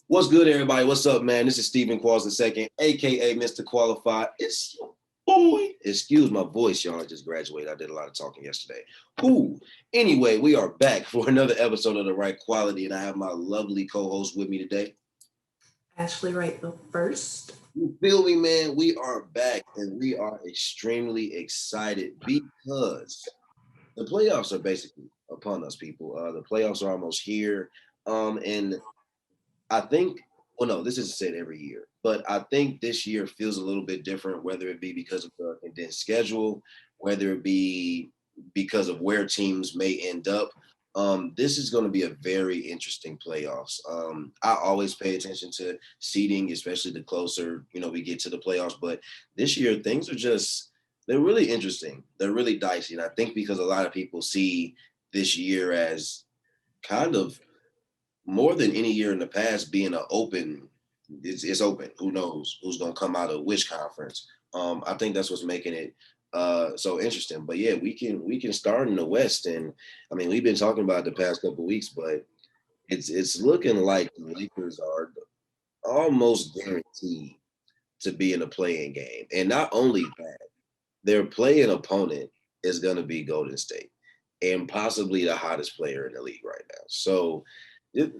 What's good, everybody? What's up, man? This is Stephen Qualls II, aka Mr. Qualified. It's your boy. Excuse my voice, y'all. I just graduated. I did a lot of talking yesterday. Who? Anyway, we are back for another episode of The Right Quality, and I have my lovely co-host with me today. Ashley Wright the first. You feel me, man? We are back, and we are extremely excited because the playoffs are basically upon us, people. The playoffs are almost here, and I think, well, no, this isn't said every year, but I think this year feels a little bit different, whether it be because of the condensed schedule, whether it be because of where teams may end up. This is going to be a very interesting playoffs. I always pay attention to seeding, especially the closer we get to the playoffs. But this year, things are they're really interesting. They're really dicey, and I think because a lot of people see this year as kind of more than any year in the past being an open it's open. Who knows who's gonna come out of which conference? I think that's what's making it so interesting. But yeah, we can start in the West, and I mean we've been talking about it the past couple of weeks, but it's looking like the Lakers are almost guaranteed to be in a playing game. And not only that, their playing opponent is gonna be Golden State and possibly the hottest player in the league right now. So it,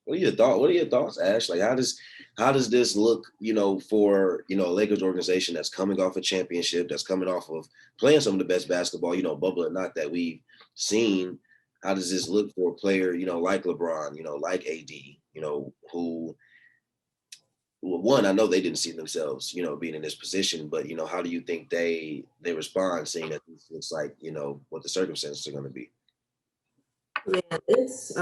what are your thoughts? What are your thoughts, Ash? Like, how does this look? For a Lakers organization that's coming off a championship, that's coming off of playing some of the best basketball, bubble or not that we've seen. How does this look for a player, like LeBron, like AD, who well, one, I know they didn't see themselves, being in this position, but how do you think they respond, seeing that this looks like, what the circumstances are going to be? Man, it's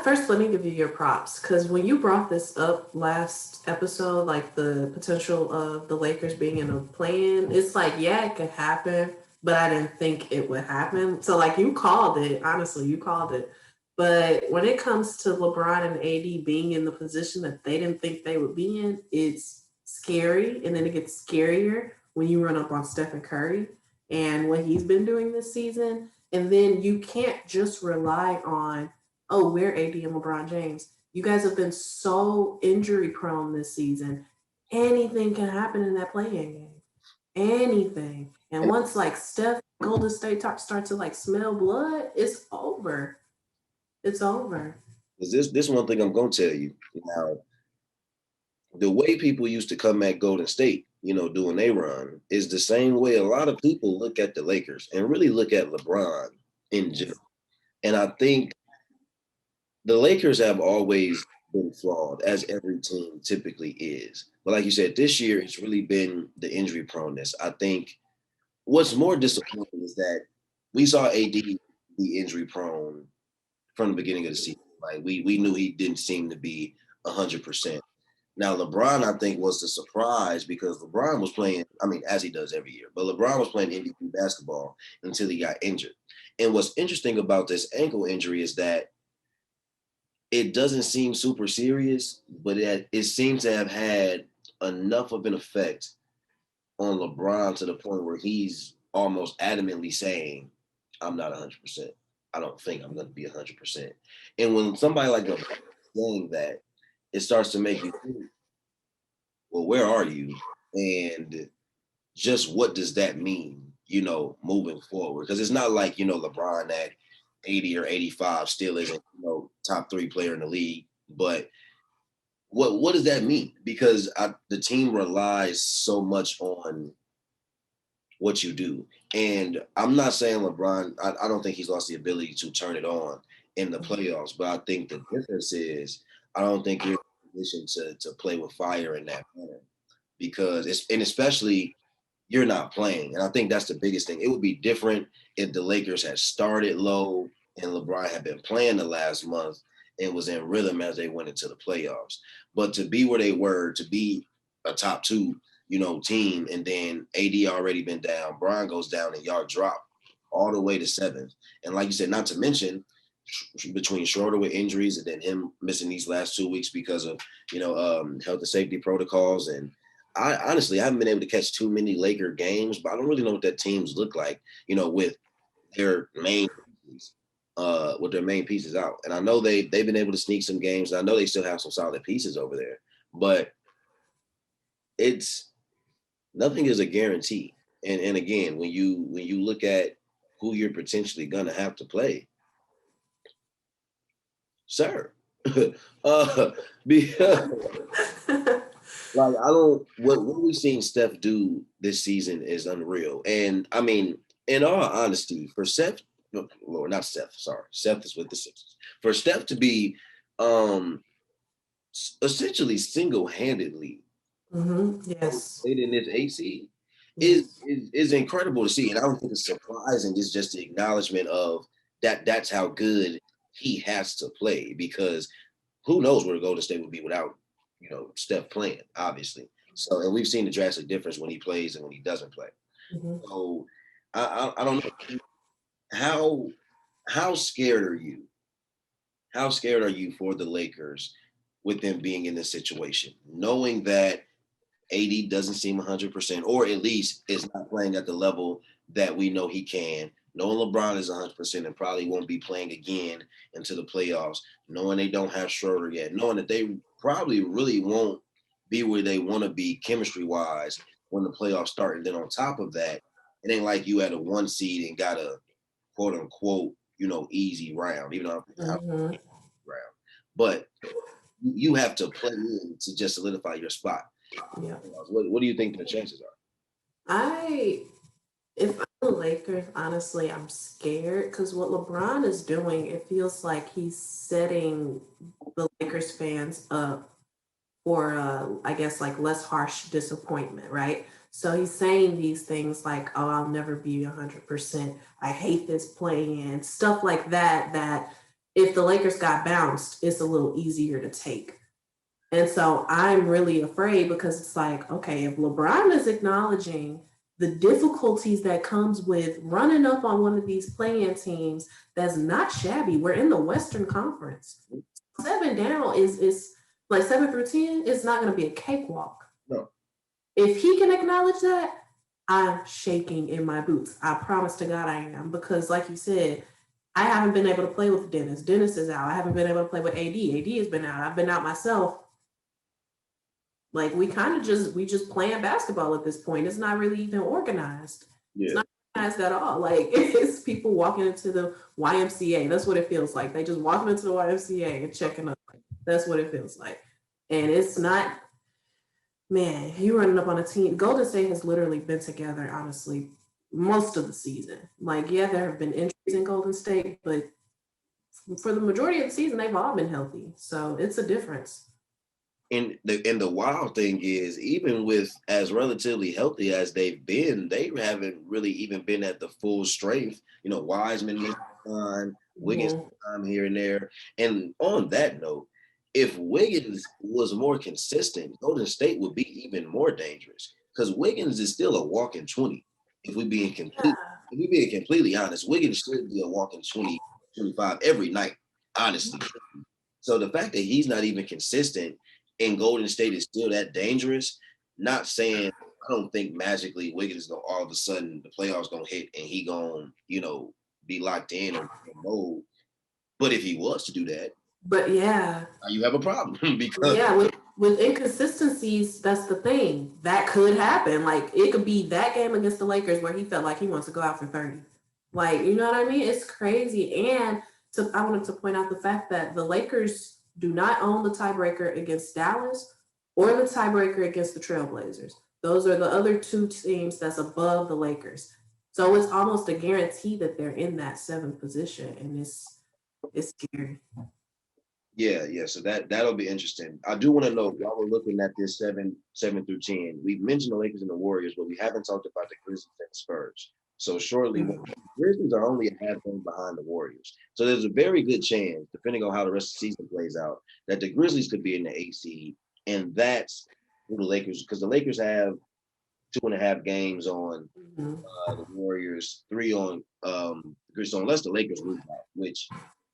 first let me give you your props because when you brought this up last episode, like the potential of the Lakers being in a plan, it's like, yeah, it could happen, but I didn't think it would happen. So like you called it, honestly, you called it. But when it comes to LeBron and AD being in the position that they didn't think they would be in, it's scary. And then it gets scarier when you run up on Stephen Curry and what he's been doing this season. And then you can't just rely on, oh, we're AD and LeBron James. You guys have been so injury prone this season. Anything can happen in that playing game. Anything. And And once like Steph Golden State start to like smell blood, it's over. It's over. is this one thing I'm going to tell you now? The way people used to come at Golden State, doing their run, is the same way a lot of people look at the Lakers and really look at LeBron in general. Yes. And I think the Lakers have always been flawed, as every team typically is. But like you said, this year it's really been the injury proneness. I think what's more disappointing is that we saw AD be injury prone from the beginning of the season. Like we knew he didn't seem to be 100%. Now LeBron, I think, was the surprise because LeBron was playing. I mean, as he does every year, but LeBron was playing MVP basketball until he got injured. And what's interesting about this ankle injury is that it doesn't seem super serious, but it seems to have had enough of an effect on LeBron to the point where he's almost adamantly saying, "I'm not 100%. I don't think I'm going to be 100%." And when somebody like LeBron is saying that, it starts to make you think, well, where are you? And just what does that mean, moving forward? Because it's not like, LeBron at 80 or 85 still isn't, top three player in the league. But what does that mean? Because the team relies so much on what you do. And I'm not saying LeBron, I don't think he's lost the ability to turn it on in the playoffs, but I think the difference is I don't think you're in a position to play with fire in that manner because and especially you're not playing. And I think that's the biggest thing. It would be different if the Lakers had started low and LeBron had been playing the last month and was in rhythm as they went into the playoffs. But to be where they were, to be a top two, team, and then AD already been down, Brian goes down, and y'all drop all the way to seventh. And like you said, not to mention between Schroeder with injuries and then him missing these last 2 weeks because of health and safety protocols. And I honestly I haven't been able to catch too many Laker games, but I don't really know what that teams look like, with their main pieces. with their main pieces out. And I know they've been able to sneak some games. I know they still have some solid pieces over there, but it's nothing is a guarantee. And again, when you look at who you're potentially gonna have to play, sir. uh, because like I don't what we've seen Steph do this season is unreal. And I mean, in all honesty, for Seth, no, Lord, not Steph, sorry. Seth is with the Sixers. For Steph to be um essentially single-handedly Yes. in this AC Yes. is incredible to see. And I don't think it's surprising. It's just the acknowledgement of that's how good he has to play because who knows where Golden State would be without, Steph playing, obviously. So, and we've seen the drastic difference when he plays and when he doesn't play. Mm-hmm. So, I don't know how how scared are you? How scared are you for the Lakers with them being in this situation, knowing that AD doesn't seem 100%, or at least is not playing at the level that we know he can. Knowing LeBron is 100% and probably won't be playing again into the playoffs. Knowing they don't have Schroeder yet. Knowing that they probably really won't be where they want to be chemistry-wise when the playoffs start. And then on top of that, it ain't like you had a 1 seed and got a quote-unquote, easy round, even though I don't think it's Mm-hmm. a round. But you have to play in to just solidify your spot. Yeah. What do you think the chances are? I If I'm the Lakers, honestly, I'm scared because what LeBron is doing, it feels like he's setting the Lakers fans up for, I guess, like less harsh disappointment, right? So he's saying these things like, "Oh, I'll never be 100%. I hate this play-in," stuff like that. That if the Lakers got bounced, it's a little easier to take. And so I'm really afraid because it's like, okay, if LeBron is acknowledging the difficulties that comes with running up on one of these playing teams that's not shabby. We're in the Western Conference. 7 down is like 7 through 10 is not going to be a cakewalk. No. If he can acknowledge that, I'm shaking in my boots. I promise to God I am because, like you said, I haven't been able to play with Dennis. Dennis is out. I haven't been able to play with AD. AD has been out. I've been out myself. Like we just playing basketball at this point. It's not really even organized. It's Yeah. not organized at all. Like it's people walking into the YMCA. That's what it feels like. They just walking into the YMCA and checking up. That's what it feels like. And it's not, man, you running up on a team. Golden State has literally been together, honestly, most of the season. Like, yeah, there have been injuries in Golden State, but for the majority of the season, they've all been healthy. So it's a difference. And the wild thing is, even with as relatively healthy as they've been, they haven't really even been at the full strength. Wiseman missed time, Wiggins Mhm. time here and there. And on that note, if Wiggins was more consistent, Golden State would be even more dangerous because Wiggins is still a walking 20. If we being complete, Yeah. if we being completely honest, Wiggins should be a walking 20, 25 every night, honestly. So the fact that he's not even consistent and Golden State is still that dangerous, not saying I don't think magically Wiggins is gonna all of a sudden the playoffs gonna hit and he gonna, be locked in or mode. But if he was to do that, But yeah, you have a problem because yeah, with inconsistencies, that's the thing. That could happen. Like it could be that game against the Lakers where he felt like he wants to go out for 30. Like, you know what I mean? It's crazy. And I wanted to point out the fact that the Lakers do not own the tiebreaker against Dallas or the tiebreaker against the Trailblazers. Those are the other two teams that's above the Lakers. So it's almost a guarantee that they're in that seventh position. And it's scary. yeah. So that'll be interesting. I do want to know while we're looking at this seven through 10, we've mentioned the Lakers and the Warriors, but we haven't talked about the Grizzlies and the Spurs. So shortly, the Mhm. Grizzlies are only a half game behind the Warriors. So there's a very good chance, depending on how the rest of the season plays out, that the Grizzlies could be in the AC, and that's who the Lakers, because the Lakers have 2.5 games on Mhm. the Warriors, three on Grizzlies, unless the Lakers lose out, which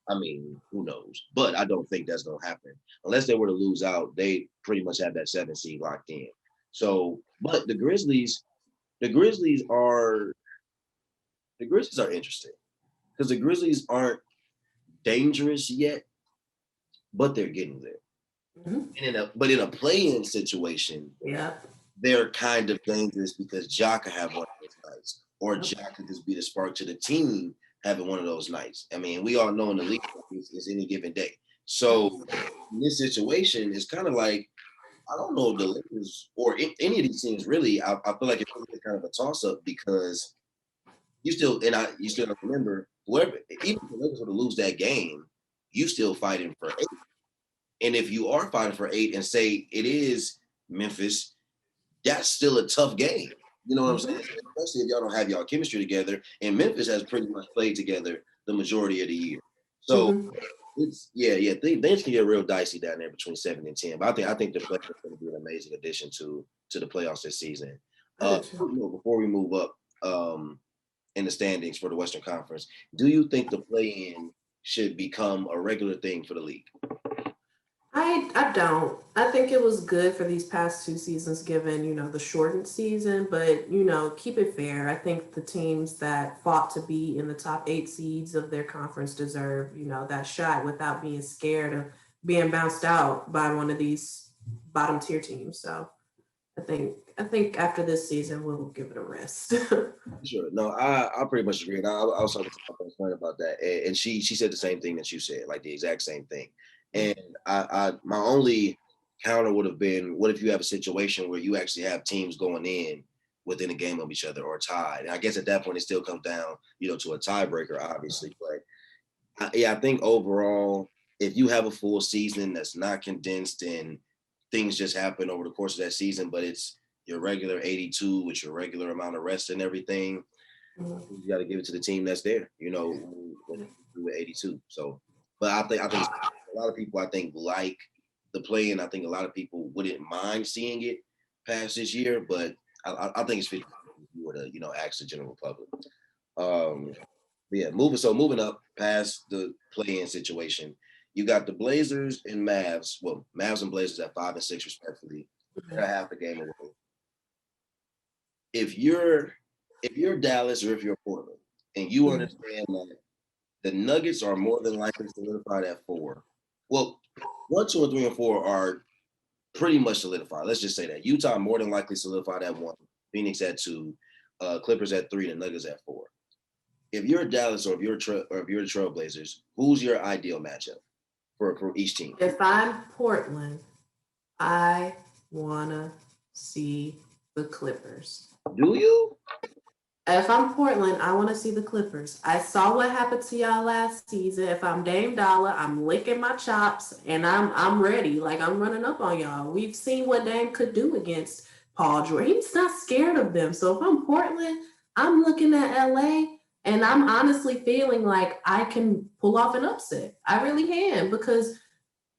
I mean, who knows? But I don't think that's gonna happen. Unless they were to lose out, they pretty much have that 7 seed locked in. So, but the Grizzlies are the Grizzlies are interesting because the Grizzlies aren't. dangerous yet, but they're getting there. Mhm. But in a play-in situation, Yeah. they're kind of dangerous because Ja could have one of those nights, or Yep. Ja could just be the spark to the team having one of those nights. I mean, we all know in the league is any given day. So in this situation, it's kind of like I don't know if the Lakers or any of these teams really. I feel like it's really kind of a toss-up because you still have to remember whoever even if the Lakers were to lose that game, you still fighting for eight. And if you are fighting for eight and say it is Memphis, that's still a tough game. You know what I'm saying? Mhm. Especially if y'all don't have y'all chemistry together. And Memphis has pretty much played together the majority of the year. So Mhm. it's things can get real dicey down there between 7 and 10. But I think the playoffs is going to be an amazing addition to the playoffs this season. I do too. Before we move up in the standings for the Western Conference, do you think the play-in should become a regular thing for the league? I don't. I think it was good for these past two seasons, given the shortened season. But keep it fair. I think the teams that fought to be in the top eight seeds of their conference deserve that shot without being scared of being bounced out by one of these bottom tier teams. So I think after this season we'll give it a rest. Sure. No, I pretty much agree. And I was talking to my best friend about that, and she said the same thing that you said, like the exact same thing. And I my only counter would have been, what if you have a situation where you actually have teams going in within a game of each other or tied? And I guess at that point it still comes down, to a tiebreaker, obviously. But I think overall, if you have a full season that's not condensed and things just happen over the course of that season, but it's your regular 82 with your regular amount of rest and everything, you got to give it to the team that's there. With 82. So, but I think a lot of people I think like the play, and I think a lot of people wouldn't mind seeing it past this year, but I think it's 50 if you were to ask the general public. Um, but yeah, moving up past the play-in situation, you got the Blazers and Mavs. Well, Mavs and Blazers at 5 and 6 respectively. They're half a game away. If you're if you're Dallas or if you're Portland, and you understand that the Nuggets are more than likely solidified at 4. Well, 1, 2, and 3, and 4 are pretty much solidified. Let's just say that Utah more than likely solidified at 1, Phoenix at 2, Clippers at 3, and Nuggets at 4. If you're Dallas or if you're the Trailblazers, who's your ideal matchup for each team? If I'm Portland, I wanna see the Clippers. Do you? If I'm Portland, I want to see the Clippers. I saw what happened to y'all last season. If I'm Dame Dollar, I'm licking my chops and I'm ready. Like I'm running up on y'all. We've seen what Dame could do against Paul George. He's not scared of them. So if I'm Portland, I'm looking at LA and I'm honestly feeling like I can pull off an upset. I really can because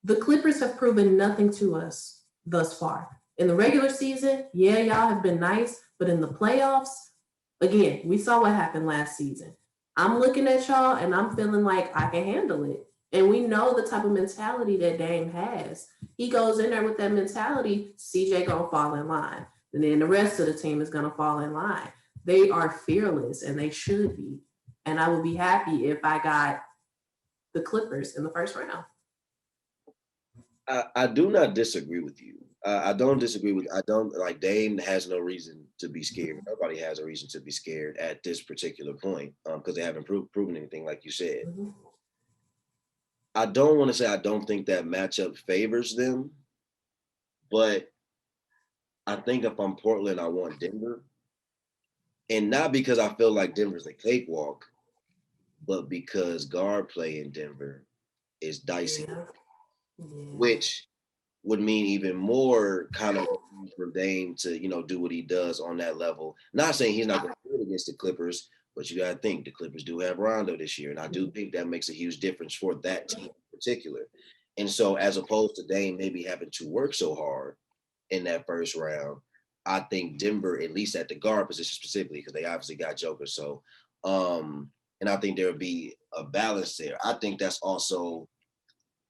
the Clippers have proven nothing to us thus far. In the regular season, yeah, y'all have been nice, but in the playoffs, again, we saw what happened last season. I'm looking at y'all and I'm feeling like I can handle it. And we know the type of mentality that Dame has. He goes in there with that mentality, CJ gonna fall in line. And then the rest of the team is gonna fall in line. They are fearless and they should be. And I would be happy if I got the Clippers in the first round. I do not disagree with you. I don't disagree with. I don't like Dame has no reason to be scared. Nobody has a reason to be scared at this particular point because they haven't proven anything, like you said. Mhm. I don't want to say I don't think that matchup favors them, but I think if I'm Portland, I want Denver, and not because I feel like Denver's a cakewalk, but because guard play in Denver is dicey, Yeah. Yeah. which would mean even more kind of for Dame to, do what he does on that level. Not saying he's not going to do it against the Clippers, but you got to think the Clippers do have Rondo this year. And I do think that makes a huge difference for that team in particular. And so, as opposed to Dame maybe having to work so hard in that first round, I think Denver, at least at the guard position specifically, because they obviously got Joker. So, and I think there would be a balance there. I think that's also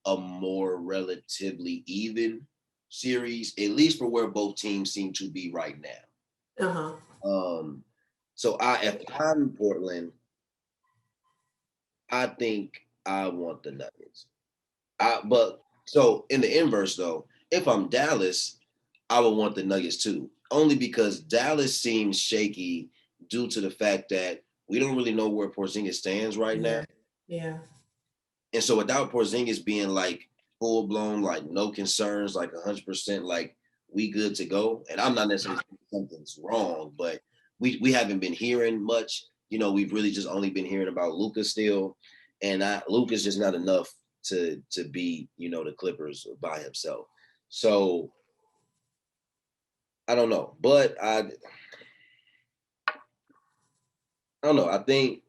a more relatively even series, at least for where both teams seem to be right now. Uh-huh. So if I'm Portland, I think I want the Nuggets. But so in the inverse though, if I'm Dallas, I would want the Nuggets too. Only because Dallas seems shaky due to the fact that we don't really know where Porzingis stands right now. Yeah. Yeah. And so without Porzingis being like full blown, like no concerns, like 100%, like we good to go. And I'm not necessarily saying something's wrong, but we haven't been hearing much. We've really just only been hearing about Luka still, and Luka's just not enough to beat the Clippers by himself. So I don't know, but I don't know. I think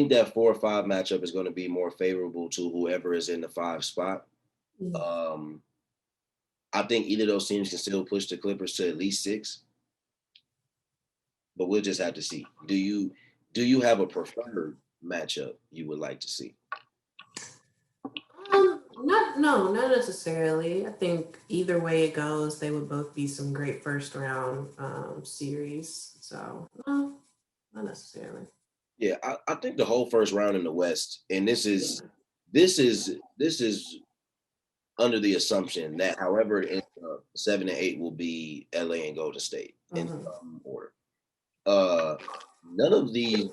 that 4 or 5 matchup is going to be more favorable to whoever is in the 5 spot. Mm. Um, I think either of those teams can still push the Clippers to at least 6, but we'll just have to see. Do you have a preferred matchup you would like to see? Not no, not necessarily. I think either way it goes, they would both be some great first round series. So no, not necessarily. Yeah, I think the whole first round in the West, and this is Yeah. under the assumption that however it ends up, 7 and 8 will be LA and Golden State in Hmm. some order. Uh, none of these,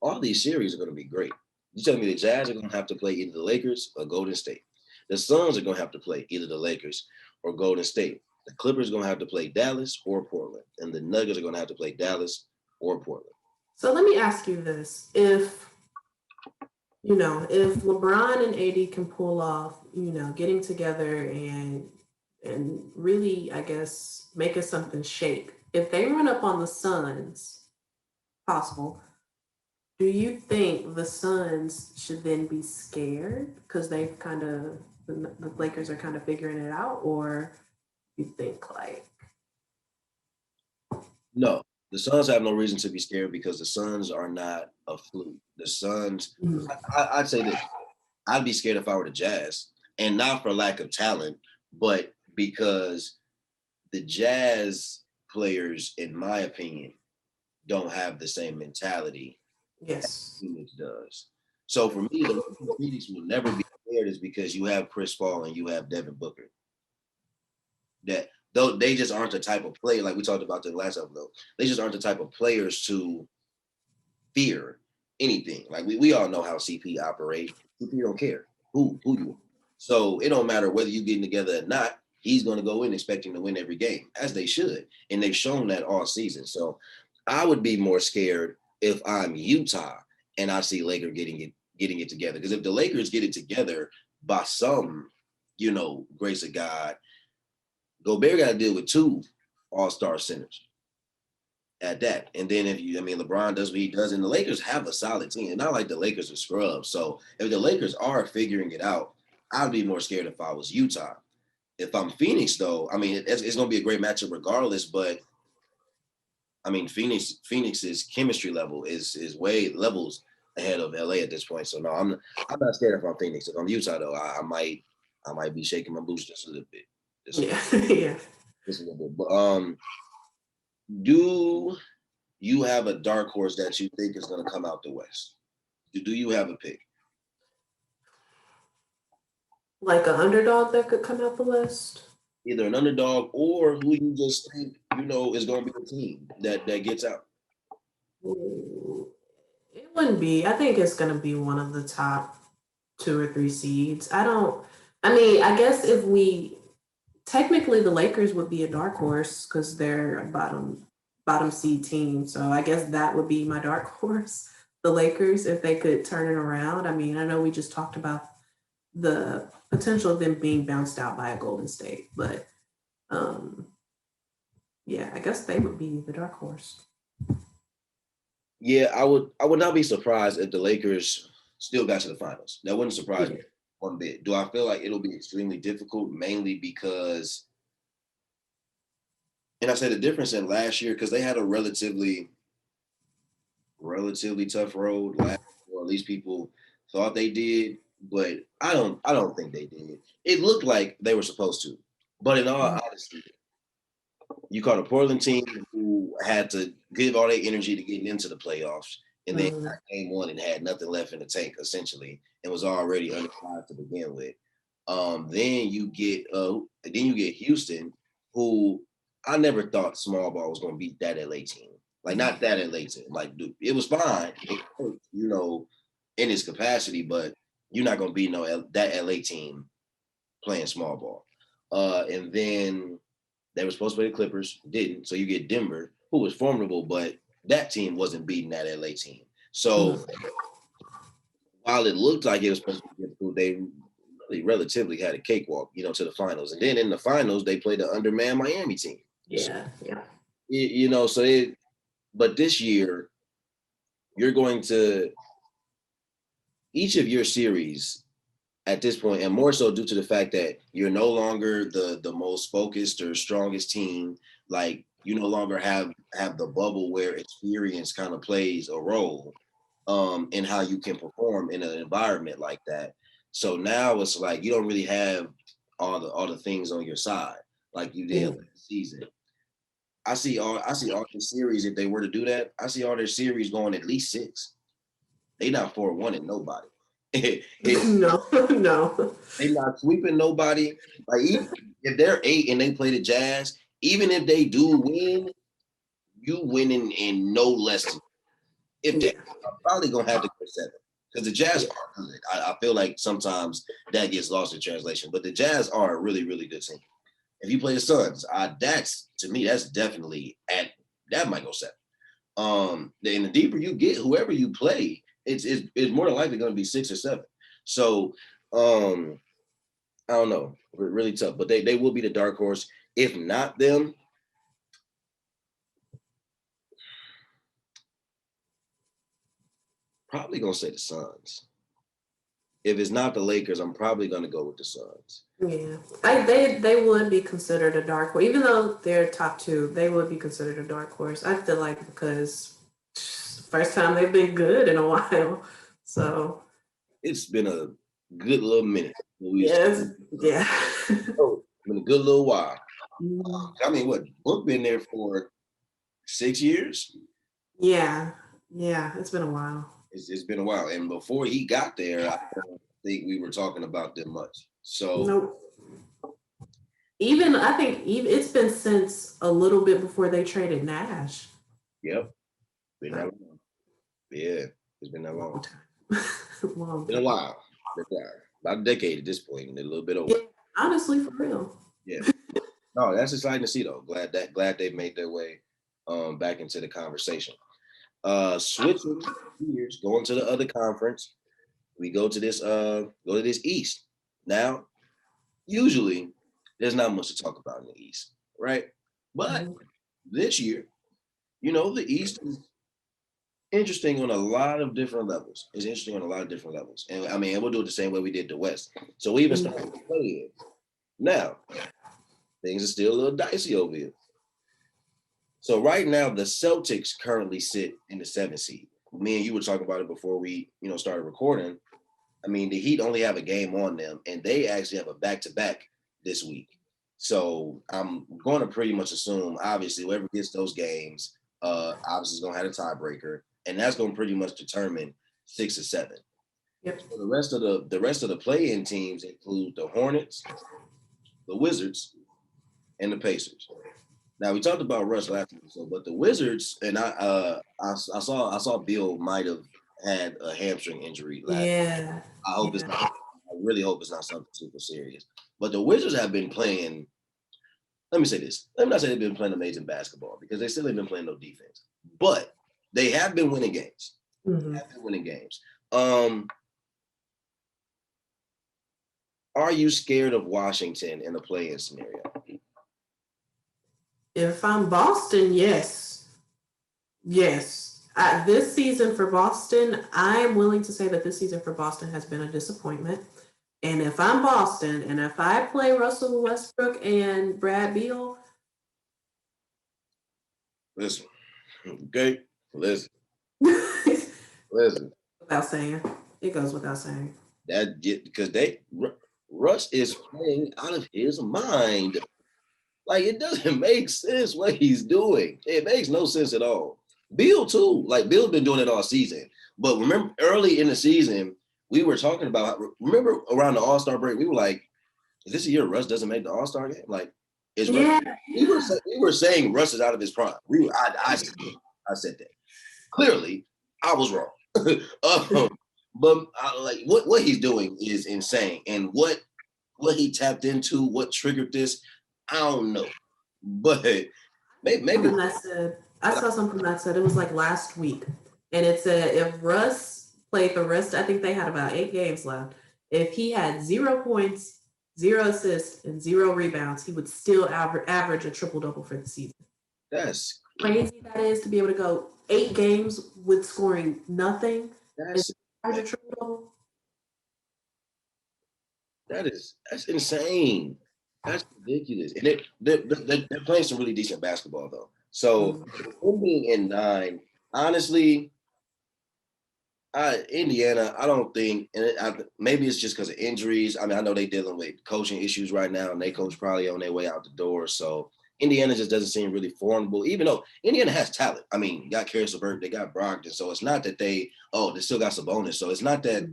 all these series are going to be great. You tell me the Jazz are going to have to play either the Lakers or Golden State. The Suns are going to have to play either the Lakers or Golden State. The Clippers are going to have to play Dallas or Portland, and the Nuggets are going to have to play Dallas or Portland. So let me ask you this: if LeBron and AD can pull off, getting together and really, I guess, making something shake, if they run up on the Suns, possible. Do you think the Suns should then be scared because they've kind of the Lakers are kind of figuring it out, or you think like, No, the Suns have no reason to be scared because the Suns are not a fluke. The Suns, mm, I'd say this: I'd be scared if I were the Jazz, and not for lack of talent, but because the Jazz players, in my opinion, don't have the same mentality yes, Phoenix does. So for me, the reason Phoenix will never be scared is because you have Chris Paul and you have Devin Booker. That though they just aren't the type of player like we talked about in the last episode. They just aren't the type of players to fear anything. Like we all know how CP operate. CP don't care who you are. So it don't matter whether you getting together or not. He's going to go in expecting to win every game, as they should, and they've shown that all season. So I would be more scared if I'm Utah and I see Lakers getting it together. Because if the Lakers get it together by some, grace of God, Gobert got to deal with 2 all-star centers at that. And then LeBron does what he does, and the Lakers have a solid team. It's not like the Lakers are scrubs. So if the Lakers are figuring it out, I'd be more scared if I was Utah. If I'm Phoenix, though, it's going to be a great matchup regardless. But Phoenix's chemistry level is way levels ahead of LA at this point. So no, I'm not scared if I'm Phoenix. If I'm Utah, though, I might be shaking my boots just a little bit, just a, yeah, yeah. just a little bit. But do you have a dark horse that you think is going to come out the West? Do you have a pick? Like an underdog that could come out the West. Either an underdog or who you just think is going to be the team that gets out. Ooh, it wouldn't be. I think it's going to be one of the top 2 or 3 seeds. I don't. I mean, I guess if we technically the Lakers would be a dark horse because they're a bottom seed team. So I guess that would be my dark horse. The Lakers, if they could turn it around. I mean, I know we just talked about the potential of them being bounced out by a Golden State, but um, yeah, I guess they would be the dark horse. Yeah, I would not be surprised if the Lakers still got to the finals. That wouldn't surprise Yeah. me one bit. Do I feel like it'll be extremely difficult? Mainly because, and I say the difference in last year because they had a relatively tough road last, or at least people thought they did, but I don't think they did. It looked like they were supposed to, but in all Mhm. honesty, you caught a Portland team who had to give all their energy to getting into the playoffs, and then Mm-hmm. game one and had nothing left in the tank essentially, and was already under 5 to begin with. Then you get Houston, who I never thought small ball was going to beat that LA team. Like not that LA team. Like dude, it was fine. It worked, in its capacity, but you're not going to beat that LA team playing small ball. And then they were supposed to play the Clippers, didn't. So you get Denver, who was formidable, but that team wasn't beating that LA team. So while it looked like it was supposed to be difficult, they really relatively had a cakewalk, to the finals. And then in the finals, they played the undermanned Miami team. Yeah, yeah. But this year, you're going to each of your series at this point, and more so due to the fact that you're no longer the most focused or strongest team, like you no longer have the bubble where experience kind of plays a role in how you can perform in an environment like that. So now it's like you don't really have all the things on your side like you did last season. I see all the series, if they were to do that, I see all their series going at least 6. They not 4-1 and nobody. No, no. They not sweeping nobody. Like even if they're 8 and they play the Jazz, even if they do win, you winning in no less than if they Yeah. are probably gonna have to go 7. Because the Jazz are good. I feel like sometimes that gets lost in translation, but the Jazz are a really, really good team. If you play the Suns, that's to me, that's definitely that might go 7. And the deeper you get, whoever you play, it's more than likely going to be 6 or 7. So I don't know, really tough, but they will be the dark horse. If not them, probably gonna say the Suns. If it's not the Lakers, I'm probably gonna go with the Suns. Yeah, they would be considered a dark horse, even though they're top 2. They would be considered a dark horse. I feel like because first time they've been good in a while, so It's been a good little minute. yes, yeah. Oh, been a good little while. Mm, I mean, what Book been there for 6 years? yeah, yeah. It's been a while. It's been a while, and before he got there, I don't think we were talking about them much. So, Nope. Even I think even it's been since a little bit before they traded Nash. yep, been that So, long. Yeah, it's been that long. long time. Long Been a time. while. About a decade at this point, and a little bit over. Yeah, honestly, for real. Yeah. No, that's exciting to see though. Glad they made their way back into the conversation. Switching gears, going to the other conference, we go to this East. Now, usually there's not much to talk about in the East, right? But Mhm. this year, the East is interesting on a lot of different levels. It's interesting on a lot of different levels. And I mean, and we'll do it the same way we did the West. So we even started to play it. Now, things are still a little dicey over here. So right now, the Celtics currently sit in the 7th seed. Me and you were talking about it before we, started recording. I mean, the Heat only have a game on them, and they actually have a back-to-back this week. So I'm going to pretty much assume, obviously, whoever gets those games, obviously is going to have a tiebreaker, and that's going to pretty much determine 6 or 7. Yep. So the rest of the play-in teams include the Hornets, the Wizards, and the Pacers. Now we talked about Russ last episode, but the Wizards and I saw Bill might have had a hamstring injury last. Yeah. I hope it's not. I really hope it's not something super serious. But the Wizards have been playing. Let me say this. Let me not say they've been playing amazing basketball because they still haven't been playing no defense. But they have been winning games. Mm-hmm. Have been winning games. Are you scared of Washington in a play-in scenario? If I'm Boston, yes. Yes. This season for Boston, I am willing to say that this season for Boston has been a disappointment. And if I'm Boston and if I play Russell Westbrook and Brad Beal, Listen, okay, listen. without saying, it goes without saying. That because Russ is playing out of his mind. Like it doesn't make sense what he's doing. It makes no sense at all. Bill too. Like Bill's been doing it all season. But remember, early in the season, we were talking about. Remember around the All-Star break, we were like, "Is this a year Russ doesn't make the All-Star game? Like, is Russ?" Yeah, We were saying Russ is out of his prime. I said that. Clearly, I was wrong. But like what he's doing is insane, and what he tapped into, what triggered this, I don't know. But maybe. something that said I saw something that said it was like last week, and it said if Russ played the rest, I think they had about 8 games left. If he had 0 points, 0 assists, and 0 rebounds, he would still average a triple double for the season. That's Crazy that is to be able to go 8 games with scoring nothing and that's average a triple double. that's insane. That's ridiculous. And they're playing some really decent basketball though. So them being in 9, honestly, Indiana, I don't think, and maybe it's just because of injuries. I mean, I know they're dealing with coaching issues right now, and they coach probably on their way out the door. So Indiana just doesn't seem really formidable, even though Indiana has talent. I mean, you got Karis LeVert, they got Brogdon, so it's not that they still got Sabonis. So it's not that.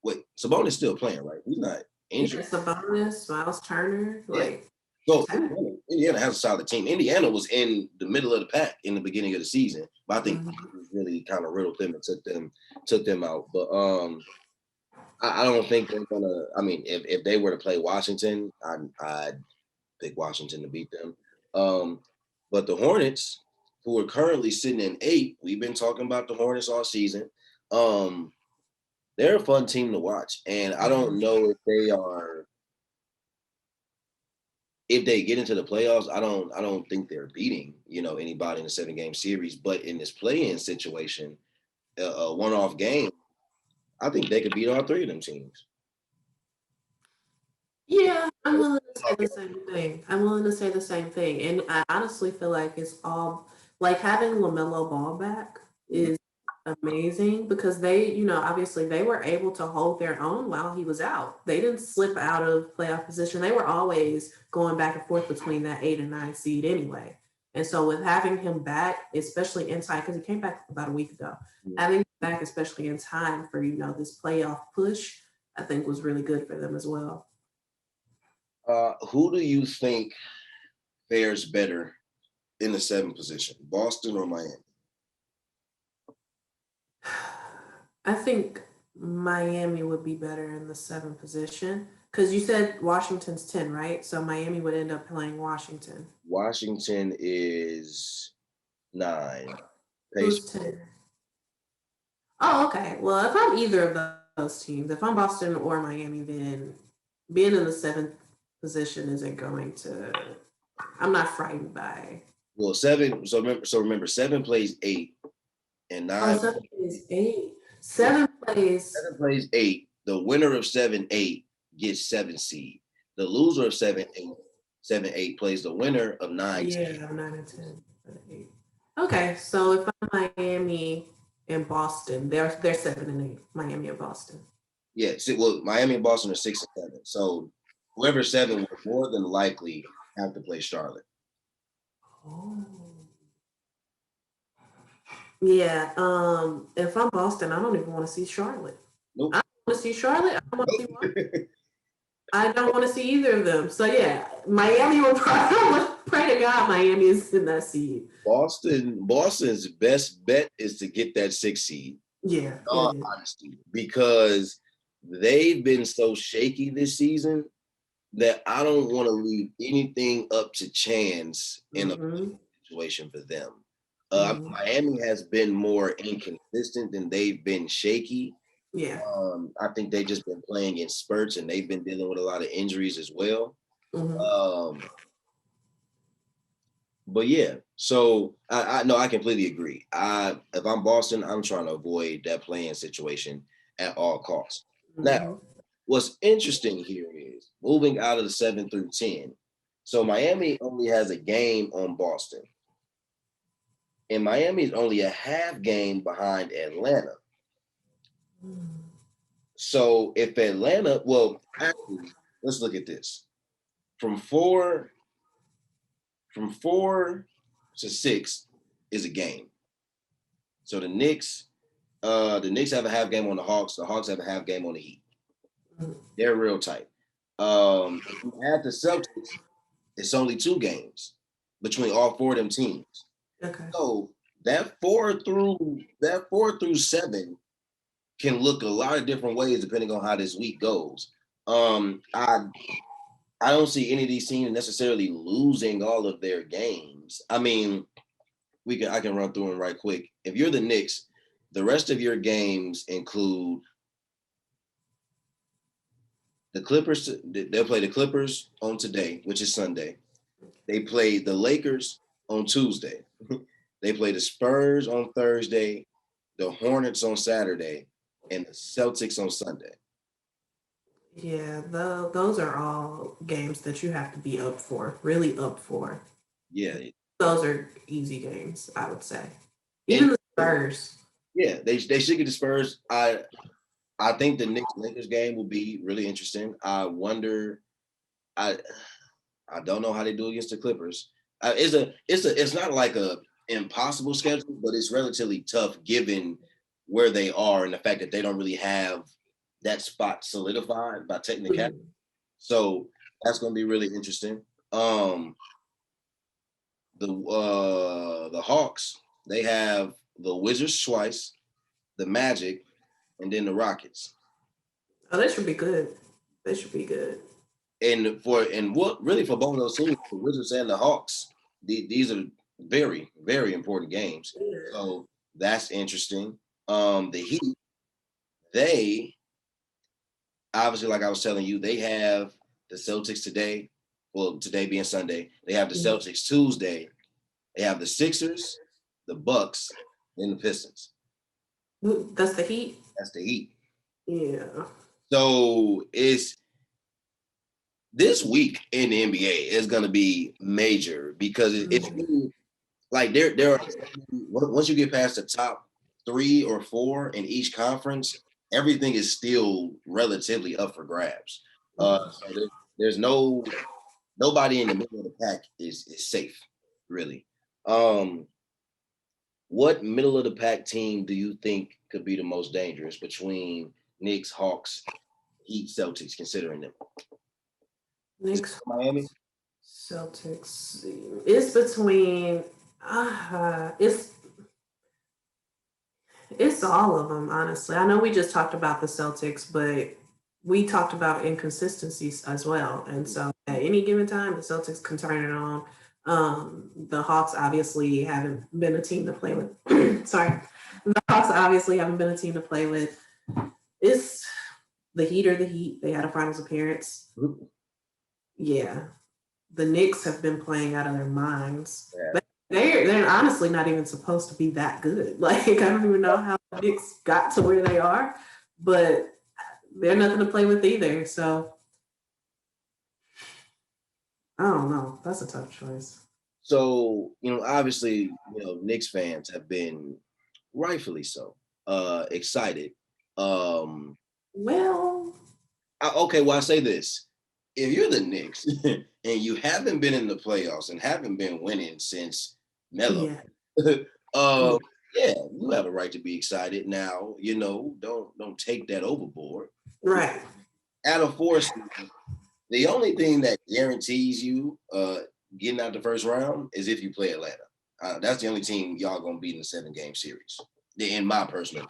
Wait, Sabonis still playing, right? He's not Yeah, injured. Sabonis, Miles Turner, Yeah. like So Indiana has a solid team. Indiana was in the middle of the pack in the beginning of the season, but I think it really kind of riddled them and took them out. But I don't think they're gonna. I mean, if they were to play Washington, I'd pick Washington to beat them. But the Hornets, who are currently sitting in 8, we've been talking about the Hornets all season. They're a fun team to watch, and I don't know if they are. If they get into the playoffs, I don't think they're beating anybody in a 7-game series. But in this play-in situation, a one-off game, I think they could beat all 3 of them teams. yeah, I'm willing to say the same thing. I'm willing to say the same thing. And I honestly feel like it's all like having LaMelo Ball back is amazing because obviously they were able to hold their own while he was out. They didn't slip out of playoff position. They were always going back and forth between that 8 and 9 seed anyway. And so with having him back, especially in time, because he came back about a week ago, having him back, especially in time for, this playoff push, I think was really good for them as well. Who do you think fares better in the 7 position, Boston or Miami? I think Miami would be better in the 7 position because you said Washington's 10, right? So Miami would end up playing Washington. Washington is 9. Who's 10? Oh, okay. Well, if I'm either of those teams, if I'm Boston or Miami, then being in the 7th position isn't going to. I'm not frightened by. Well, 7. So remember, 7 plays 8, and 9. 7 plays 8. 7 plays. 7 plays 8. The winner of 7-8 gets 7 seed. The loser of 7-8 plays the winner of 9. Yeah, 9 and 10. 8. Okay, so if I'm Miami and Boston, they're 7 and 8. Miami and Boston. Yeah, well, Miami and Boston are 6 and 7. So whoever 7 will more than likely have to play Charlotte. Oh. Yeah. If I'm Boston, I don't even want to see Charlotte. Nope. I don't want to see Charlotte. I don't want to see Washington. I don't want to see either of them. So yeah, Miami will probably pray to God Miami is in that seed. Boston's best bet is to get that 6 seed. Yeah. In all honesty, because they've been so shaky this season that I don't want to leave anything up to chance in a situation for them. Miami has been more inconsistent than they've been shaky. Yeah. I think they've just been playing in spurts, and they've been dealing with a lot of injuries as well. But yeah, so I know I completely agree. If I'm Boston, I'm trying to avoid that playing situation at all costs. Now, what's interesting here is moving out of the 7 through 10. So Miami only has a game on Boston. And Miami is only a half game behind Atlanta. So if Atlanta, well, actually, let's look at this. From 4 to 6 is a game. So the Knicks have a half game on the Hawks. The Hawks have a half game on the Heat. Mhm. They're real tight. If you add the Celtics, it's only 2 games between all 4 of them teams. Okay. So that 4 through 7 can look a lot of different ways depending on how this week goes. I don't see any of these teams necessarily losing all of their games. I mean, I can run through them right quick. If you're the Knicks, the rest of your games include the Clippers. They'll play the Clippers on today, which is Sunday. They play the Lakers on Tuesday. They play the Spurs on Thursday, the Hornets on Saturday, and the Celtics on Sunday. Yeah, those are all games that you have to be up for, really up for. Yeah, Those are easy games, I would say. and Even the Spurs. yeah, they should get the Spurs. I think the Knicks Lakers game will be really interesting. I wonder. I I don't know how they do against the Clippers. It's not like a impossible schedule, but it's relatively tough given where they are and the fact that they don't really have that spot solidified by technicality. Mhm. So that's going to be really interesting. Um, the Hawks, they have the Wizards twice, the Magic, and then the Rockets. Oh, they should be good. They should be good. And what really for both of those teams, the Wizards and the Hawks, these are very, very important games. Yeah. So that's interesting. The Heat, they obviously, like I was telling you, they have the Celtics today. Well, today being Sunday, they have the Mhm. Celtics Tuesday. They have the Sixers, the Bucks, and the Pistons. That's the Heat. That's the Heat. Yeah. So it's this week in the NBA is going to be major because if Mhm. you like there are once you get past the top 3 or 4 in each conference, everything is still relatively up for grabs. So there's nobody in the middle of the pack is safe, really. Um, what middle of the pack team do you think could be the most dangerous between Knicks, Hawks, Heat, Celtics, considering them? Is it Knicks, Miami? Celtics. It's between. It's all of them, honestly. I know we just talked about the Celtics, but we talked about inconsistencies as well. And so at any given time, the Celtics can turn it on. The Hawks obviously haven't been a team to play with. Sorry. The Hawks obviously haven't been a team to play with. It's the Heat or the Heat. They had a finals appearance. Yeah. The Knicks have been playing out of their minds. Yeah. They're honestly not even supposed to be that good. Like I don't even know how the Knicks got to where they are, but they're nothing to play with either. So I don't know. That's a tough choice. So, obviously, Knicks fans have been rightfully so excited. Um, Well, okay, well, I say this. If you're the Knicks and you haven't been in the playoffs and haven't been winning since Melo, yeah, uh, yeah, yeah, you have a right to be excited. Now, don't take that overboard. right. Out of 4 seasons, the only thing that guarantees you getting out the first round is if you play Atlanta. That's the only team y'all gonna beat in the 7-game series. In my personal,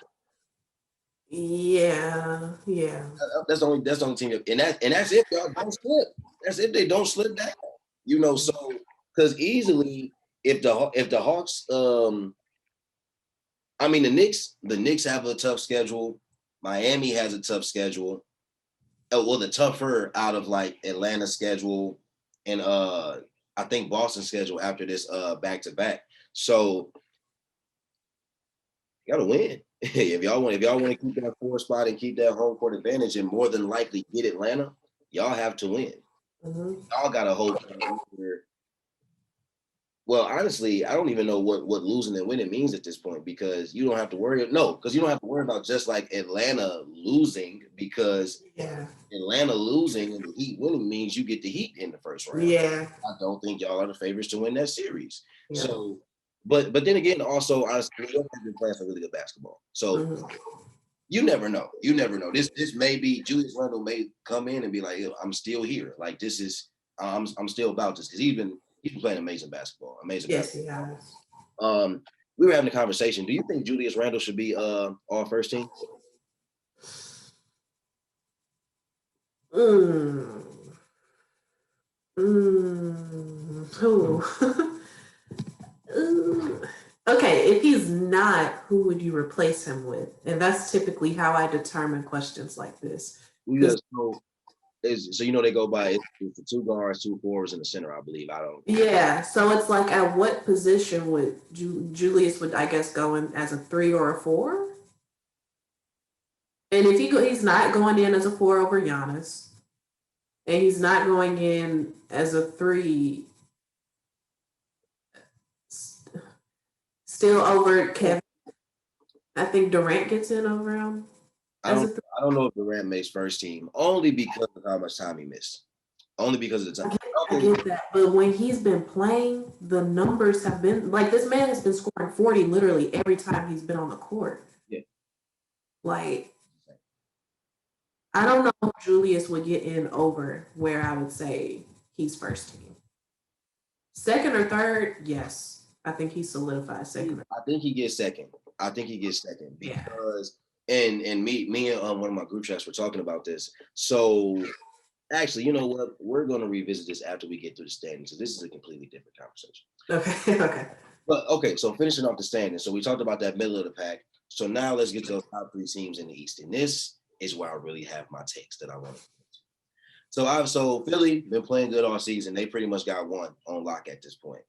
Yeah, yeah. that's the only team, and that's if y'all don't slip. That's if they don't slip down. So because easily if the Hawks, I mean the Knicks have a tough schedule. Miami has a tough schedule. Well, the tougher out of like Atlanta schedule and I think Boston schedule after this back to back. So you gotta win. If y'all want to keep that 4 spot and keep that home court advantage and more than likely get Atlanta, y'all have to win. Mhm. Y'all gotta hope. Well, honestly, I don't even know what losing and winning means at this point because you don't have to worry. No, because you don't have to worry about just like Atlanta losing because Yeah, Atlanta losing and the Heat winning means you get the Heat in the first round. yeah, I don't think y'all are the favorites to win that series. yeah. So But then again, also honestly, New York has been playing some really good basketball. So Mhm. you never know. You never know. This may be Julius Randle may come in and be like, "Yo, I'm still here. Like this is I'm still about this," because he's been playing amazing basketball. Amazing Yes, basketball. he has. We were having a conversation. Do you think Julius Randle should be all first team? Mm. Who? Mm. Okay, if he's not, who would you replace him with? And that's typically how I determine questions like this. Yeah, Because so they go by it's the two guards, two forwards, and the center. I believe. I don't. yeah, so it's like at what position would Julius would I guess go in as a 3 or a 4? And if he's not going in as a 4 over Giannis, and he's not going in as a 3 still over Kevin. I think Durant gets in over him I as a don't. 3. I don't know if Durant makes first team only because of how much time he missed. Only because of the time. I Okay. get that, but when he's been playing, the numbers have been like this man has been scoring 40 literally every time he's been on the court. Yeah. Like I don't know if Julius would get in over where I would say he's first team. Second or third, yes. I think he solidifies second. I think he gets second. I think he gets second Yeah. because and me and one of my group chats were talking about this. So actually, you know what? We're going to revisit this after we get through the standings. So this is a completely different conversation. Okay. Okay. But okay, so finishing off the standings. So we talked about that middle of the pack. So now let's get to those top three teams in the East. And this is where I really have my takes that I want to. So Philly been playing good all season. They pretty much got one on lock at this point.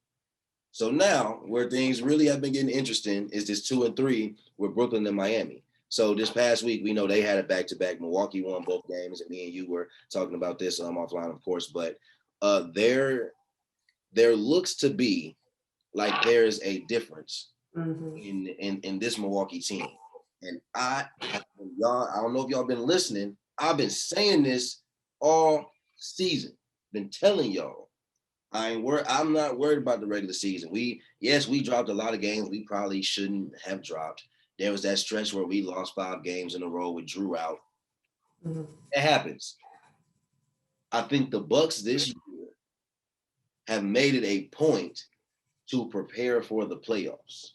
So now where things really have been getting interesting is this 2 and 3 with Brooklyn and Miami. So this past week, we know they had a back-to-back. Milwaukee won both games, and me and you were talking about this offline, of course. But there looks to be like there's a difference in this Milwaukee team. And y'all, I don't know if y'all been listening. I've been saying this all season. Been telling y'all. I'm not worried about the regular season. We dropped a lot of games we probably shouldn't have dropped. There was that stretch where we lost 5 games in a row with Drew out. It happens. I think the Bucks this year have made it a point to prepare for the playoffs,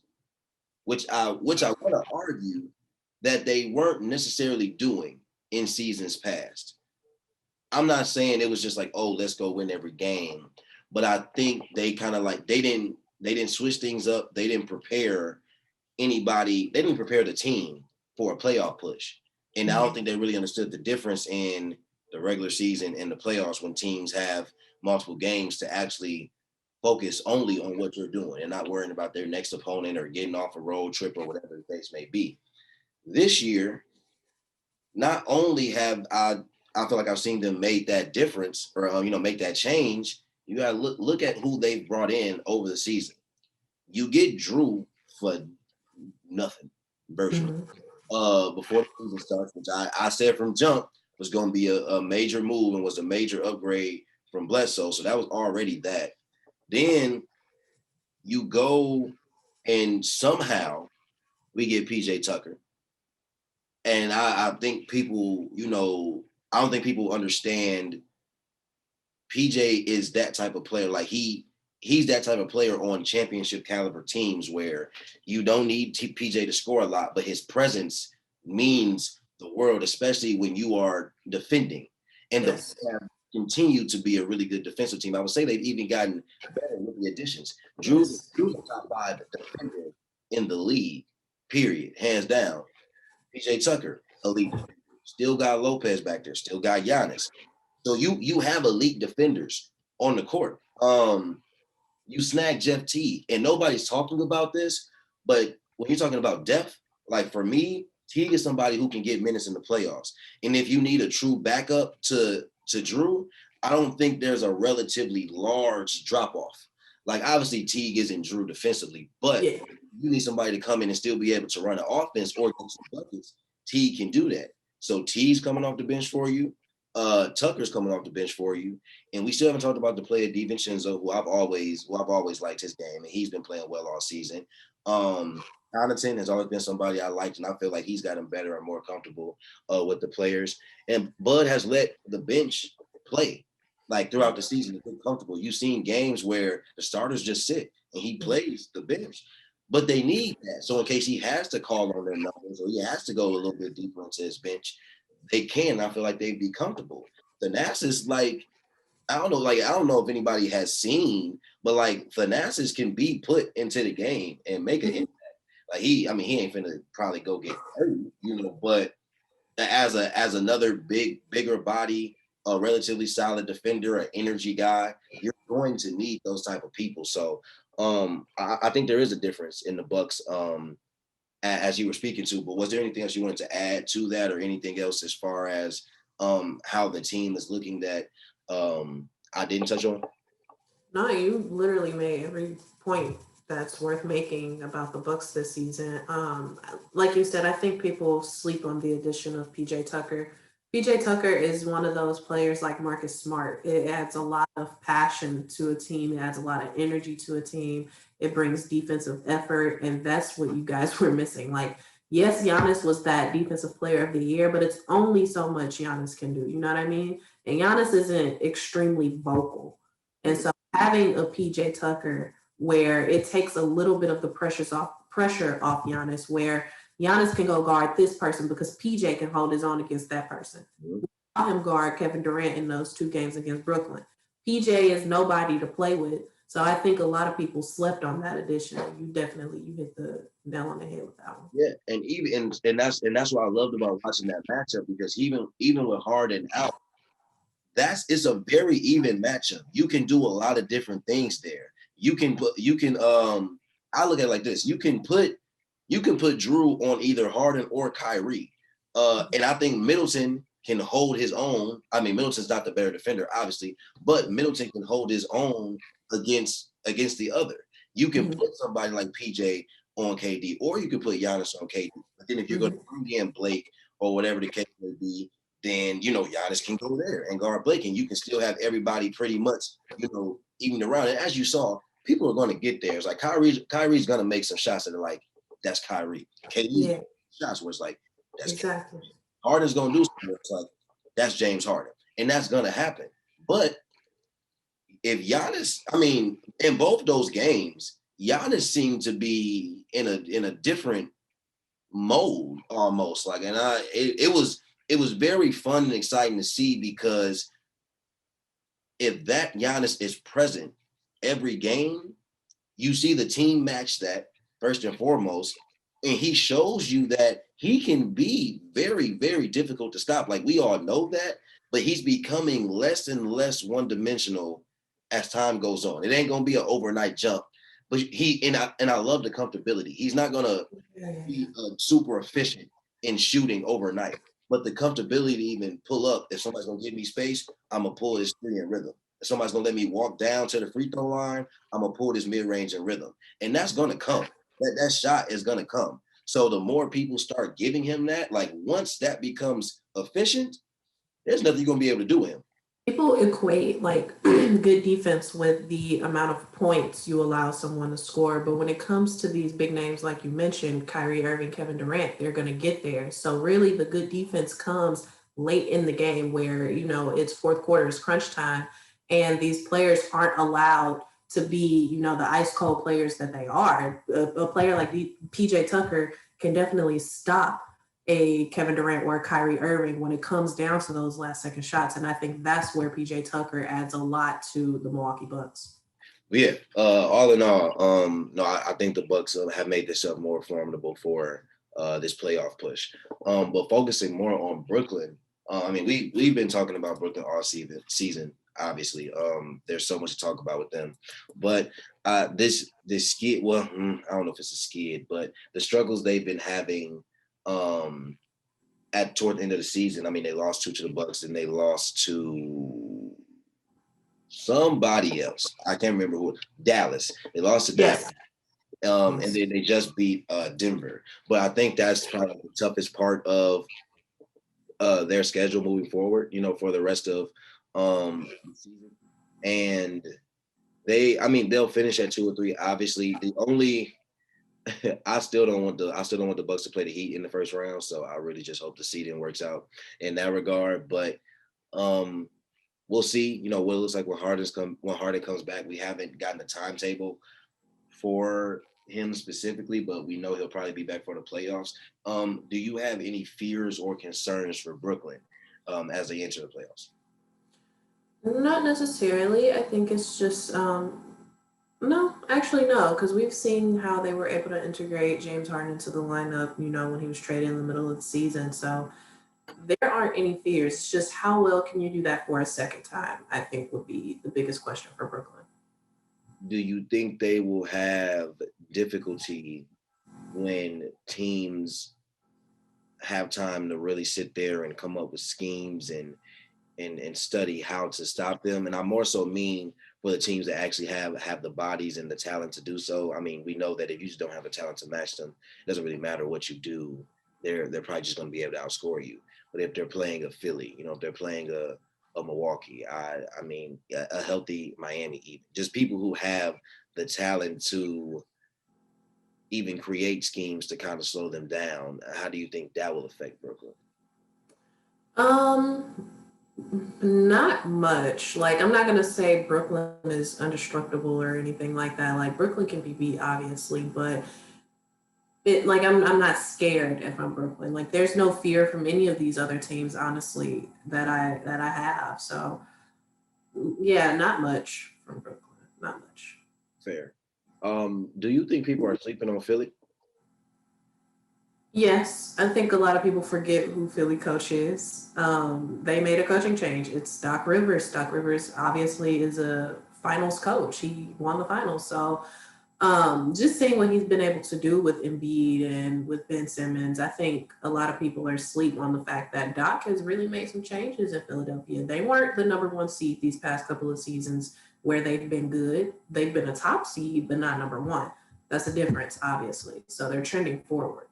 which I want to argue that they weren't necessarily doing in seasons past. I'm not saying it was just like, oh, let's go win every game, but I think they kind of like they didn't switch things up. They didn't prepare anybody. They didn't prepare the team for a playoff push, and I don't think they really understood the difference in the regular season and the playoffs when teams have multiple games to actually focus only on what you're doing and not worrying about their next opponent or getting off a road trip or whatever the case may be. This year, not only have I feel like I've seen them make that difference or make that change. You got to look at who they've brought in over the season. You get Drew for nothing, virtually. Before the season starts, which I said from jump was going to be a major move and was a major upgrade from Bledsoe. So that was already that. Then you go and somehow we get PJ Tucker. And I think people, I don't think people understand PJ is that type of player. Like he's that type of player on championship caliber teams where you don't need PJ to score a lot, but his presence means the world, especially when you are defending. And the Bucks have continued to be a really good defensive team. I would say they've even gotten better with the additions. Drew's the top 5 defender in the league, period, hands down. PJ Tucker, elite. Still got Lopez back there. Still got Giannis. So you have elite defenders on the court. You snag Jeff Teague, and nobody's talking about this, but when you're talking about depth, like for me, Teague is somebody who can get minutes in the playoffs. And if you need a true backup to Drew, I don't think there's a relatively large drop off. Like obviously Teague isn't Drew defensively, but you need somebody to come in and still be able to run an offense or get some buckets. Teague can do that. So Teague's coming off the bench for you. Tucker's coming off the bench for you, and we still haven't talked about the player DiVincenzo, who I've always liked his game, and he's been playing well all season. Connaughton has always been somebody I liked, and I feel like he's gotten better and more comfortable with the players. And Bud has let the bench play like throughout the season to get comfortable. You've seen games where the starters just sit and he plays the bench, but they need that. So in case he has to call on their numbers or he has to go a little bit deeper into his bench, they can. I feel like they'd be comfortable. Thanasis, like, I don't know, like, I don't know if anybody has seen, but like Thanasis can be put into the game and make an impact. Like he ain't finna probably go get hurt, but as another bigger body, a relatively solid defender, an energy guy, you're going to need those type of people. So I think there is a difference in the Bucks as you were speaking to, but was there anything else you wanted to add to that or anything else as far as how the team is looking that I didn't touch on? No, you literally made every point that's worth making about the Bucks this season. Like you said, I think people sleep on the addition of PJ Tucker. PJ Tucker is one of those players like Marcus Smart. It adds a lot of passion to a team. It adds a lot of energy to a team. It brings defensive effort, and that's what you guys were missing. Like, yes, Giannis was that defensive player of the year, but it's only so much Giannis can do. You know what I mean? And Giannis isn't extremely vocal. And so having a PJ Tucker where it takes a little bit of the pressure off Giannis, where Giannis can go guard this person because PJ can hold his own against that person. We saw him guard Kevin Durant in those 2 games against Brooklyn. PJ is nobody to play with. So I think a lot of people slept on that addition. You hit the nail on the head with that one. Yeah, and that's what I loved about watching that matchup, because even with Harden out, it's a very even matchup. You can do a lot of different things there. I look at it like this. You can put Drew on either Harden or Kyrie. And I think Middleton can hold his own. I mean, Middleton's not the better defender, obviously, but Middleton can hold his own against the other. You can put somebody like PJ on KD, or you can put Giannis on KD. But then if you're going to bring in Blake or whatever the case may be, then Giannis can go there and guard Blake, and you can still have everybody pretty much even around. And as you saw, people are going to get there. It's like Kyrie's going to make some shots that are like, that's Kyrie. KD shots where it's like, that's exactly. Kyrie. Harden's going to do something where it's like, that's James Harden, and that's going to happen. But if Giannis, in both those games, Giannis seemed to be in a different mode almost. Like, and it was very fun and exciting to see, because if that Giannis is present every game, you see the team match that first and foremost, and he shows you that he can be very, very difficult to stop. Like, we all know that, but he's becoming less and less one-dimensional as time goes on. It ain't gonna be an overnight jump, but I love the comfortability. He's not gonna be super efficient in shooting overnight, but the comfortability to even pull up. If somebody's gonna give me space, I'm gonna pull this three in rhythm. If somebody's gonna let me walk down to the free throw line, I'm gonna pull this mid-range in rhythm, and that's gonna come. That shot is gonna come. So the more people start giving him that, like, once that becomes efficient, there's nothing you're gonna be able to do with him. People equate like good defense with the amount of points you allow someone to score. But when it comes to these big names, like you mentioned, Kyrie Irving, Kevin Durant, they're going to get there. So really the good defense comes late in the game where, it's fourth quarter, it's crunch time, and these players aren't allowed to be, the ice cold players that they are. A player like PJ Tucker can definitely stop a Kevin Durant or a Kyrie Irving when it comes down to those last second shots. And I think that's where PJ Tucker adds a lot to the Milwaukee Bucks. Yeah, all in all, no, I think the Bucks have made this up more formidable for this playoff push. But focusing more on Brooklyn, we've been talking about Brooklyn all season. Obviously, there's so much to talk about with them. But this skid, well, I don't know if it's a skid, but the struggles they've been having toward the end of the season. They lost 2 to the Bucks, and they lost to somebody else. I can't remember who. Dallas. They lost to Dallas. And then they just beat Denver. But I think that's probably the toughest part of their schedule moving forward, for the rest of the season. And they'll finish at 2 or 3. Obviously, the only I still don't want the Bucks to play the Heat in the first round. So I really just hope the seeding works out in that regard. But um, we'll see. What it looks like when Harden comes back. We haven't gotten a timetable for him specifically, but we know he'll probably be back for the playoffs. Do you have any fears or concerns for Brooklyn as they enter the playoffs? Not necessarily. I think it's just no, actually no, because we've seen how they were able to integrate James Harden into the lineup. When he was traded in the middle of the season. So there aren't any fears. It's just how well can you do that for a second time? I think would be the biggest question for Brooklyn. Do you think they will have difficulty when teams have time to really sit there and come up with schemes and study how to stop them? And I more so mean for the teams that actually have the bodies and the talent to do so. I mean, we know that if you just don't have the talent to match them, it doesn't really matter what you do. They're probably just going to be able to outscore you. But if they're playing a Philly, if they're playing a Milwaukee, I mean a healthy Miami, even just people who have the talent to even create schemes to kind of slow them down. How do you think that will affect Brooklyn? Um, Not much. Like, I'm not gonna say Brooklyn is indestructible or anything like that. Like, Brooklyn can be beat, obviously, but I'm not scared if I'm Brooklyn. Like, there's no fear from any of these other teams, honestly, that I have. So yeah, not much from Brooklyn. Not much. Fair. Do you think people are sleeping on Philly? Yes, I think a lot of people forget who Philly coach is. They made a coaching change. It's Doc Rivers. Doc Rivers obviously is a finals coach. He won the finals. So just seeing what he's been able to do with Embiid and with Ben Simmons, I think a lot of people are asleep on the fact that Doc has really made some changes in Philadelphia. They weren't the number one seed these past couple of seasons where they've been good. They've been a top seed, but not number one. That's the difference, obviously. So they're trending forward.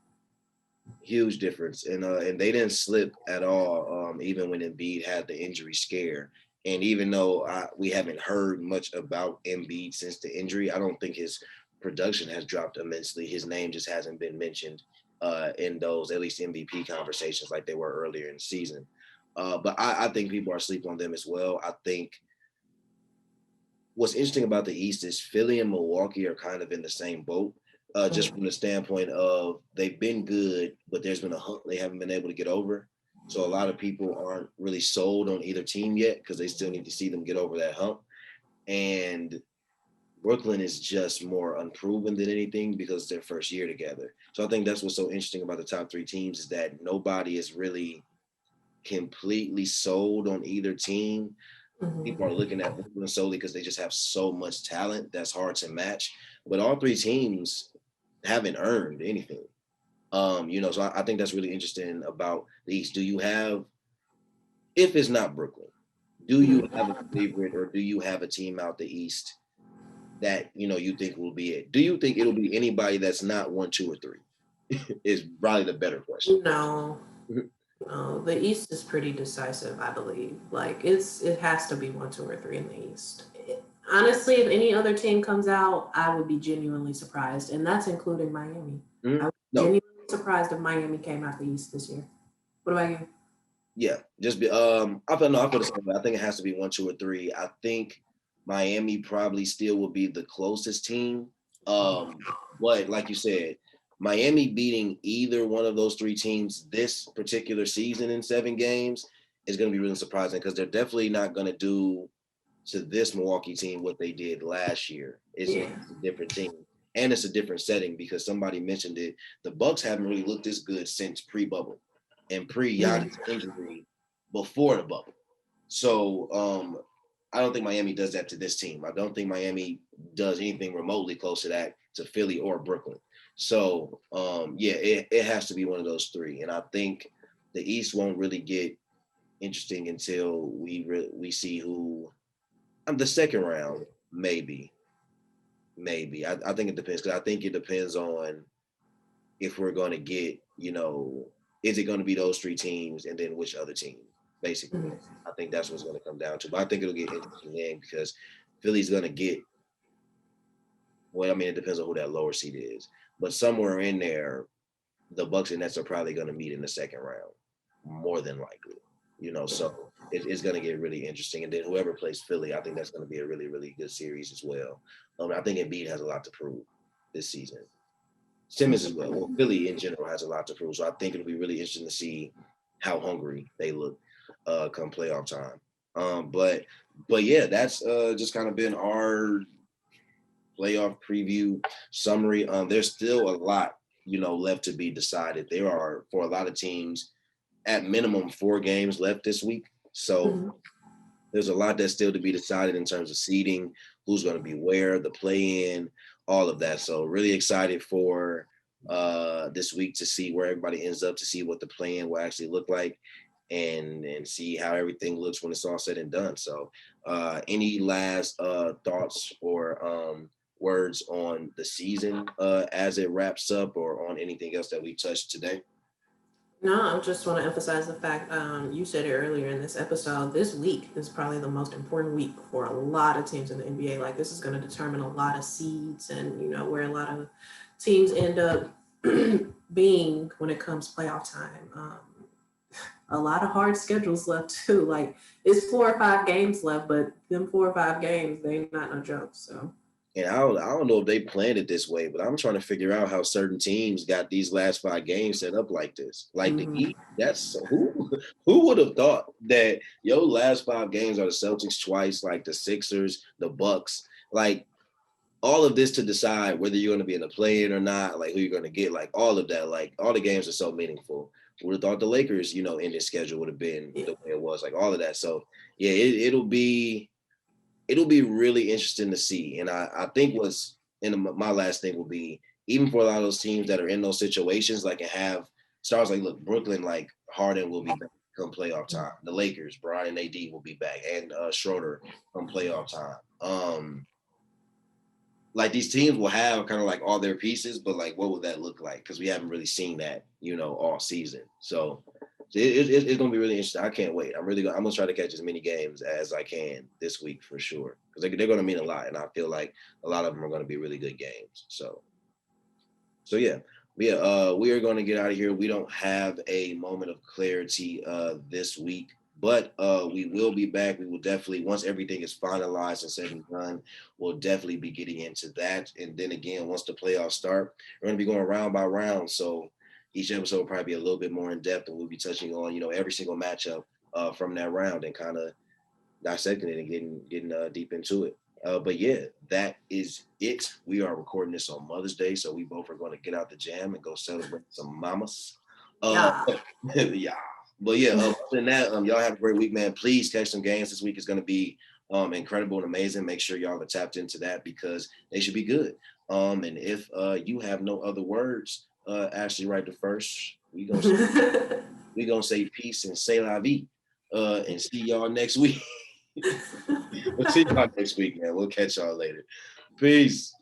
Huge difference, and they didn't slip at all. Even when Embiid had the injury scare, and even though we haven't heard much about Embiid since the injury, I don't think his production has dropped immensely. His name just hasn't been mentioned in those at least MVP conversations like they were earlier in the season. But I think people are sleeping on them as well. I think what's interesting about the East is Philly and Milwaukee are kind of in the same boat, just from the standpoint of they've been good, but there's been a hump they haven't been able to get over. So a lot of people aren't really sold on either team yet because they still need to see them get over that hump. And Brooklyn is just more unproven than anything because it's their first year together. So I think that's what's so interesting about the top 3 teams is that nobody is really completely sold on either team. People are Mhm. looking at Brooklyn solely because they just have so much talent that's hard to match. But all 3 teams haven't earned anything. So I think that's really interesting about the East. Do you have, if it's not Brooklyn, do you Mhm. have a favorite or do you have a team out the East that you think will be it? Do you think it'll be anybody that's not 1, 2, or 3? Is probably the better question. No, no. The East is pretty decisive, I believe. Like it has to be one, two, or three in the East. Honestly, if any other team comes out, I would be genuinely surprised, and that's including Miami. I Mhm. would be No, genuinely surprised if Miami came out the East this year. What about you? yeah, just be. I feel the same way. I think it has to be 1, 2, or 3. I think Miami probably still will be the closest team. But like you said, Miami beating either one of those 3 teams this particular season in 7 games is going to be really surprising because they're definitely not going to do to this Milwaukee team what they did last year. It's just Yeah. a different team. And it's a different setting because somebody mentioned it. The Bucks haven't really looked this good since pre-bubble and pre-Giannis Mhm. injury before the bubble. So I don't think Miami does that to this team. I don't think Miami does anything remotely close to that to Philly or Brooklyn. So yeah, it has to be one of those 3. And I think the East won't really get interesting until we see who the second round, maybe. Maybe. I think it depends because I think it depends on if we're going to get, is it going to be those three teams, and then which other team? Basically, Mhm. I think that's what's going to come down to. But I think it'll get interesting then because Philly's going to get. Well, I mean, it depends on who that lower seed is, but somewhere in there, the Bucks and Nets are probably going to meet in the second round, more than likely. So it's going to get really interesting. And then whoever plays Philly, I think that's going to be a really, really good series as well. I think Embiid has a lot to prove this season. Simmons as well. Well, Philly in general has a lot to prove. So I think it'll be really interesting to see how hungry they look come playoff time. But yeah, that's just kind of been our playoff preview summary. There's still a lot, left to be decided. There are, for a lot of teams, at minimum 4 games left this week. So Mhm. there's a lot that's still to be decided in terms of seeding, who's going to be where, the play-in, all of that. So really excited for this week to see where everybody ends up, to see what the play-in will actually look like, and see how everything looks when it's all said and done. So any last thoughts or words on the season as it wraps up, or on anything else that we touched today? No, I just want to emphasize the fact you said it earlier in this episode. This week is probably the most important week for a lot of teams in the NBA. Like, this is going to determine a lot of seeds and where a lot of teams end up being when it comes playoff time. A lot of hard schedules left too. Like, it's 4 or 5 games left, but them 4 or 5 games, they ain't not no joke. So. And I don't know if they planned it this way, but I'm trying to figure out how certain teams got these last 5 games set up like this. Like the Mhm. Heat, that's who would have thought that your last 5 games are the Celtics twice, like the Sixers, the Bucks, like all of this to decide whether you're going to be in the play-in or not, like who you're going to get, like all of that, like all the games are so meaningful. Would have thought the Lakers, in this schedule would have been Yeah. the way it was, like all of that. So yeah, it'll be really interesting to see. And I think my last thing will be, even for a lot of those teams that are in those situations, like, and have stars like, look, Brooklyn, like Harden will be back come playoff time. The Lakers, Brian and AD will be back, and Schroeder come playoff time. Like these teams will have kind of like all their pieces, but like, what would that look like? Because we haven't really seen that, all season. So it's gonna be really interesting. I can't wait. I'm gonna try to catch as many games as I can this week for sure, because they're gonna mean a lot, and I feel like a lot of them are gonna be really good games. So yeah. Yeah, we are going to get out of here. We don't have a moment of clarity this week, but we will be back. We will definitely, once everything is finalized and said and done, we'll definitely be getting into that. And then again, once the playoffs start, we're going to be going round by round. So each episode will probably be a little bit more in depth, and we'll be touching on, every single matchup from that round, and kind of dissecting it and getting deep into it. But yeah, that is it. We are recording this on Mother's Day, so we both are going to get out the jam and go celebrate some mamas. Yeah. Yeah, but yeah. Other than that, y'all have a great week, man. Please catch some games this week. Is going to be incredible and amazing. Make sure y'all are tapped into that, because they should be good. And if you have no other words, Ashley, right the first. We gonna say peace and say la vie, and see y'all next week. We'll see y'all next week, man. We'll catch y'all later. Peace.